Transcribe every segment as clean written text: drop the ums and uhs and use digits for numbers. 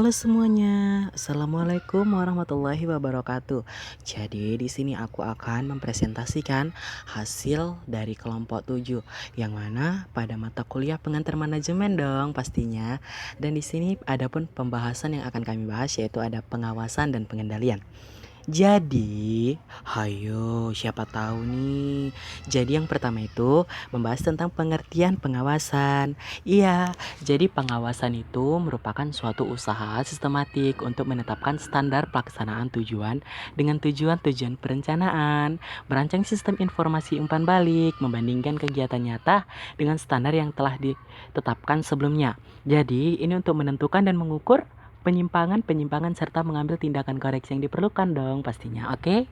Halo semuanya, Assalamualaikum warahmatullahi wabarakatuh. Jadi di sini aku akan mempresentasikan hasil dari kelompok 7 yang mana pada mata kuliah pengantar manajemen dong pastinya. Dan di sini ada pun pembahasan yang akan kami bahas yaitu ada pengawasan dan pengendalian. Jadi, hayo siapa tahu nih. Jadi yang pertama itu membahas tentang pengertian pengawasan. Iya, jadi pengawasan itu merupakan suatu usaha sistematik untuk menetapkan standar pelaksanaan tujuan dengan tujuan-tujuan perencanaan, merancang sistem informasi umpan balik, membandingkan kegiatan nyata dengan standar yang telah ditetapkan sebelumnya. Jadi, ini untuk menentukan dan mengukur penyimpangan-penyimpangan serta mengambil tindakan koreksi yang diperlukan dong pastinya, oke?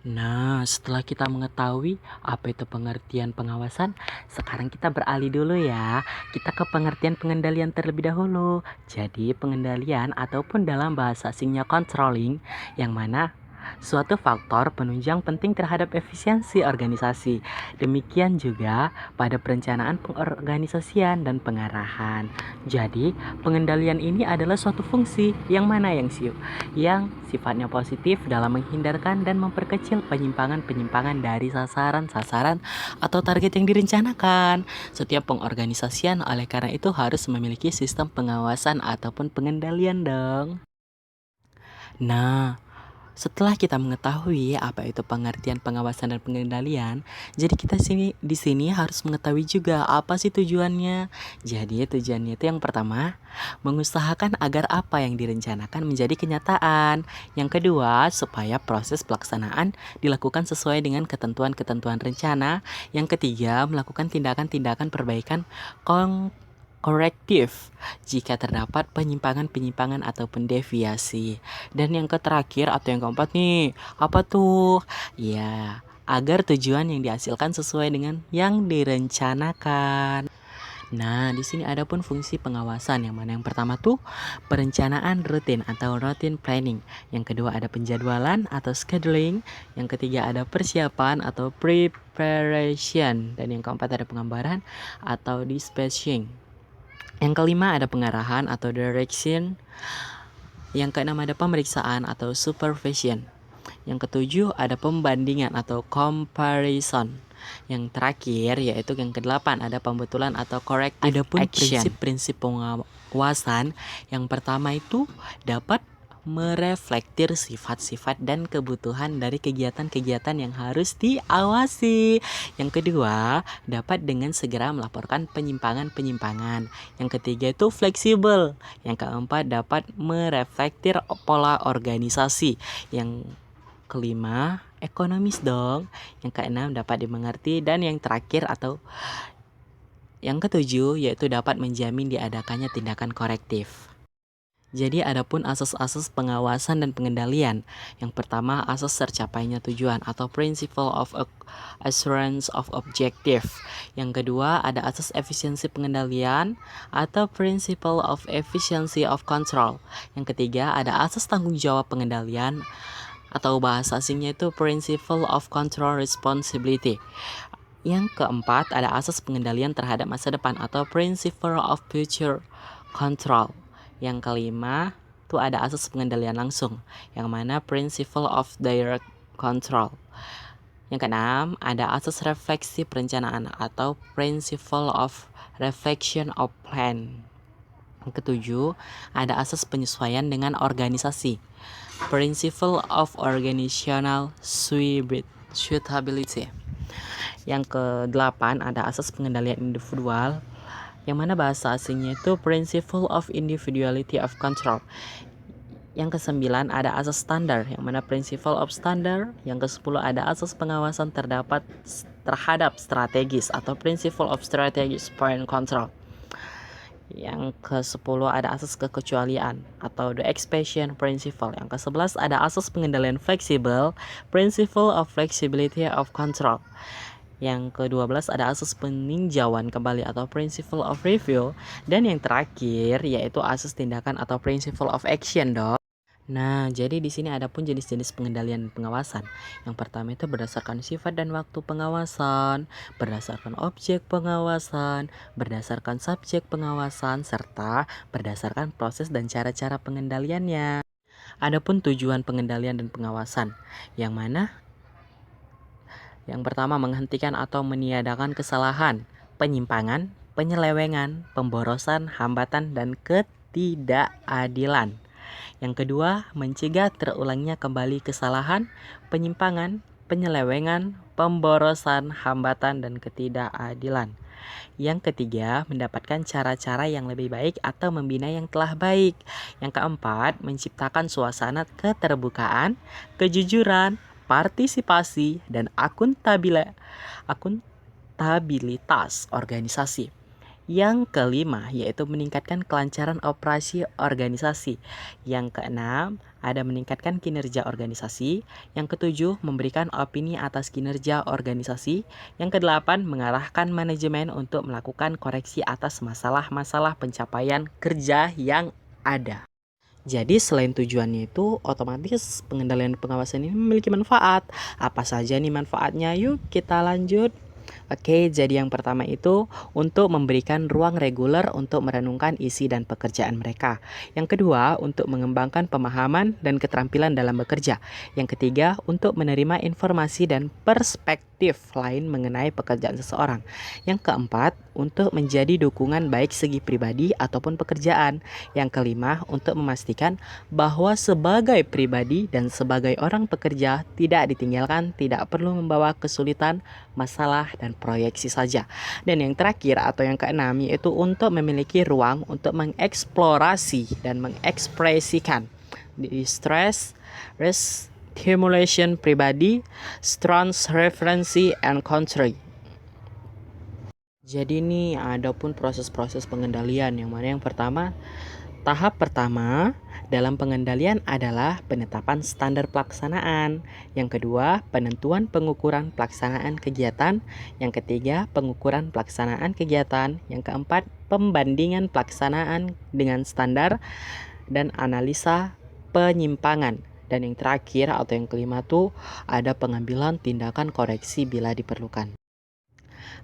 Nah, setelah kita mengetahui apa itu pengertian pengawasan, sekarang kita beralih dulu ya. Kita ke pengertian pengendalian terlebih dahulu. Jadi, pengendalian ataupun dalam bahasa asingnya controlling, yang mana suatu faktor penunjang penting terhadap efisiensi organisasi. Demikian juga pada perencanaan pengorganisasian dan pengarahan. Jadi, pengendalian ini adalah suatu fungsi yang mana yang sifatnya positif dalam menghindarkan dan memperkecil penyimpangan-penyimpangan dari sasaran-sasaran atau target yang direncanakan. Setiap pengorganisasian oleh karena itu harus memiliki sistem pengawasan ataupun pengendalian dong. Nah, setelah kita mengetahui apa itu pengertian pengawasan dan pengendalian, jadi kita di sini harus mengetahui juga apa sih tujuannya. Jadi tujuannya itu yang pertama, mengusahakan agar apa yang direncanakan menjadi kenyataan. Yang kedua, supaya proses pelaksanaan dilakukan sesuai dengan ketentuan-ketentuan rencana. Yang ketiga, melakukan tindakan-tindakan perbaikan korektif jika terdapat penyimpangan-penyimpangan ataupun deviasi. Dan yang terakhir atau yang keempat nih, apa tuh? Ya, agar tujuan yang dihasilkan sesuai dengan yang direncanakan. Nah, di sini ada pun fungsi pengawasan yang mana yang pertama tuh perencanaan rutin atau routine planning. Yang kedua ada penjadwalan atau scheduling. Yang ketiga ada persiapan atau preparation. Dan yang keempat ada penggambaran atau dispatching. Yang kelima ada pengarahan atau direction. Yang keenam ada pemeriksaan atau supervision. Yang ketujuh ada pembandingan atau comparison. Yang terakhir yaitu yang kedelapan ada pembetulan atau corrective action. Ada pun prinsip-prinsip pengawasan. Yang pertama itu dapat mereflektir sifat-sifat dan kebutuhan dari kegiatan-kegiatan yang harus diawasi. Yang kedua, dapat dengan segera melaporkan penyimpangan-penyimpangan. Yang ketiga itu fleksibel. Yang keempat, dapat mereflektir pola organisasi. Yang kelima, ekonomis dong. Yang keenam, dapat dimengerti. Dan yang terakhir atau yang ketujuh yaitu dapat menjamin diadakannya tindakan korektif. Jadi adapun asas-asas pengawasan dan pengendalian. Yang pertama, asas tercapainya tujuan atau principle of assurance of objective. Yang kedua, ada asas efisiensi pengendalian atau principle of efficiency of control. Yang ketiga, ada asas tanggung jawab pengendalian atau bahasa asingnya itu principle of control responsibility. Yang keempat, ada asas pengendalian terhadap masa depan atau principle of future control. Yang kelima, itu ada asas pengendalian langsung, yang mana principle of direct control. Yang keenam, ada asas refleksi perencanaan atau principle of reflection of plan. Yang ketujuh, ada asas penyesuaian dengan organisasi, principle of organizational suitability. Yang kedelapan, ada asas pengendalian individual, yang mana bahasa asingnya itu principle of individuality of control. Yang kesembilan ada asas standar, yang mana principle of standard. Yang kesepuluh ada asas pengawasan terhadap strategis atau principle of strategic point control. Yang ke-10 ada asas kekecualian atau the exception principle. Yang ke-11 ada asas pengendalian fleksibel, principle of flexibility of control. Yang ke-12 ada asas peninjauan kembali atau principle of review. Dan yang terakhir yaitu asas tindakan atau principle of action dong. Nah, jadi di sini ada pun jenis-jenis pengendalian dan pengawasan. Yang pertama itu berdasarkan sifat dan waktu pengawasan, berdasarkan objek pengawasan, berdasarkan subjek pengawasan, serta berdasarkan proses dan cara-cara pengendaliannya. Adapun tujuan pengendalian dan pengawasan, yang mana yang pertama menghentikan atau meniadakan kesalahan, penyimpangan, penyelewengan, pemborosan, hambatan, dan ketidakadilan. Yang kedua, mencegah terulangnya kembali kesalahan, penyimpangan, penyelewengan, pemborosan, hambatan, dan ketidakadilan. Yang ketiga, mendapatkan cara-cara yang lebih baik atau membina yang telah baik. Yang keempat, menciptakan suasana keterbukaan, kejujuran, partisipasi, dan akuntabilitas organisasi. Yang kelima, yaitu meningkatkan kelancaran operasi organisasi. Yang keenam, ada meningkatkan kinerja organisasi. Yang ketujuh, memberikan opini atas kinerja organisasi. Yang kedelapan, mengarahkan manajemen untuk melakukan koreksi atas masalah-masalah pencapaian kerja yang ada. Jadi selain tujuannya itu, otomatis pengendalian pengawasan ini memiliki manfaat. Apa saja nih manfaatnya? Yuk kita lanjut. Oke, jadi yang pertama itu untuk memberikan ruang reguler untuk merenungkan isi dan pekerjaan mereka. Yang kedua, untuk mengembangkan pemahaman dan keterampilan dalam bekerja. Yang ketiga, untuk menerima informasi dan perspektif lain mengenai pekerjaan seseorang. Yang keempat, untuk menjadi dukungan baik segi pribadi ataupun pekerjaan. Yang kelima, untuk memastikan bahwa sebagai pribadi dan sebagai orang pekerja tidak ditinggalkan, tidak perlu membawa kesulitan, masalah, dan proyeksi saja. Dan yang terakhir atau yang keenam yaitu untuk memiliki ruang untuk mengeksplorasi dan mengekspresikan di stress, stimulation pribadi, strengths, referensi, and control. Jadi nih ada pun proses-proses pengendalian yang mana yang pertama, tahap pertama dalam pengendalian adalah penetapan standar pelaksanaan. Yang kedua, penentuan pengukuran pelaksanaan kegiatan. Yang ketiga, pengukuran pelaksanaan kegiatan. Yang keempat, pembandingan pelaksanaan dengan standar dan analisa penyimpangan. Dan yang terakhir atau yang kelima tuh ada pengambilan tindakan koreksi bila diperlukan.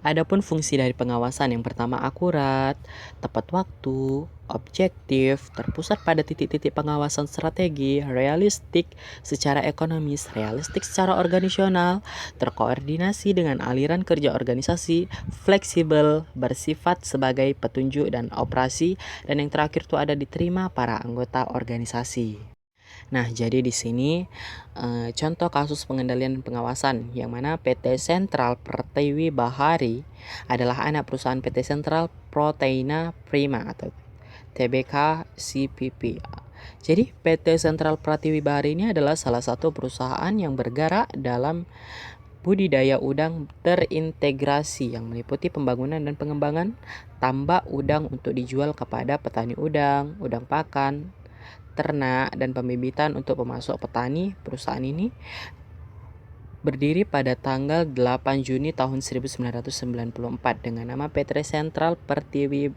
Adapun fungsi dari pengawasan yang pertama akurat, tepat waktu, objektif, terpusat pada titik-titik pengawasan strategi, realistik secara ekonomis, realistik secara organisasional, terkoordinasi dengan aliran kerja organisasi, fleksibel, bersifat sebagai petunjuk dan operasi, dan yang terakhir itu ada diterima para anggota organisasi. Nah, jadi di sini contoh kasus pengendalian dan pengawasan yang mana PT Sentral Pertiwi Bahari adalah anak perusahaan PT Sentral Proteina Prima atau TBK CPP. Jadi PT Sentral Pertiwi Bahari ini adalah salah satu perusahaan yang bergerak dalam budidaya udang terintegrasi yang meliputi pembangunan dan pengembangan tambak udang untuk dijual kepada petani udang, udang pakan, ternak, dan pembibitan untuk pemasok petani. Perusahaan ini berdiri pada tanggal 8 Juni tahun 1994 dengan nama PT Sentral Pertiwi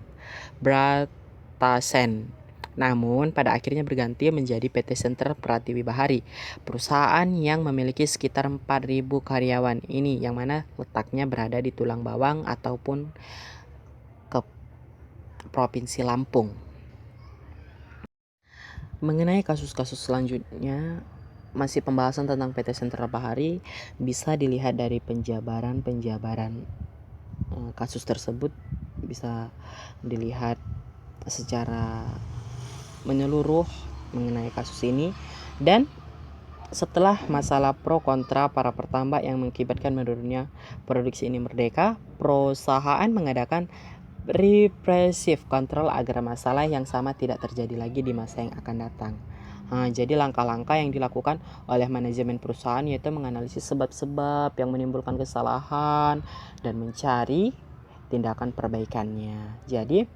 Bratasen. Namun pada akhirnya berganti menjadi PT Sentral Pertiwi Bahari, perusahaan yang memiliki sekitar 4.000 karyawan ini yang mana letaknya berada di Tulang Bawang ataupun ke Provinsi Lampung. Mengenai kasus-kasus selanjutnya, masih pembahasan tentang PT Sentral Bahari, bisa dilihat dari penjabaran kasus tersebut, bisa dilihat secara menyeluruh mengenai kasus ini. Dan setelah masalah pro kontra para pertambak yang mengakibatkan menurunnya produksi ini merdeka, perusahaan mengadakan represif kontrol agar masalah yang sama tidak terjadi lagi di masa yang akan datang. Jadi langkah-langkah yang dilakukan oleh manajemen perusahaan yaitu menganalisis sebab-sebab yang menimbulkan kesalahan dan mencari tindakan perbaikannya. Jadi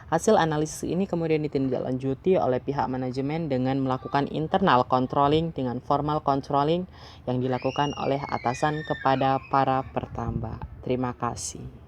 hasil analisis ini kemudian ditindaklanjuti oleh pihak manajemen dengan melakukan internal controlling dengan formal controlling yang dilakukan oleh atasan kepada para pertambak. Terima kasih.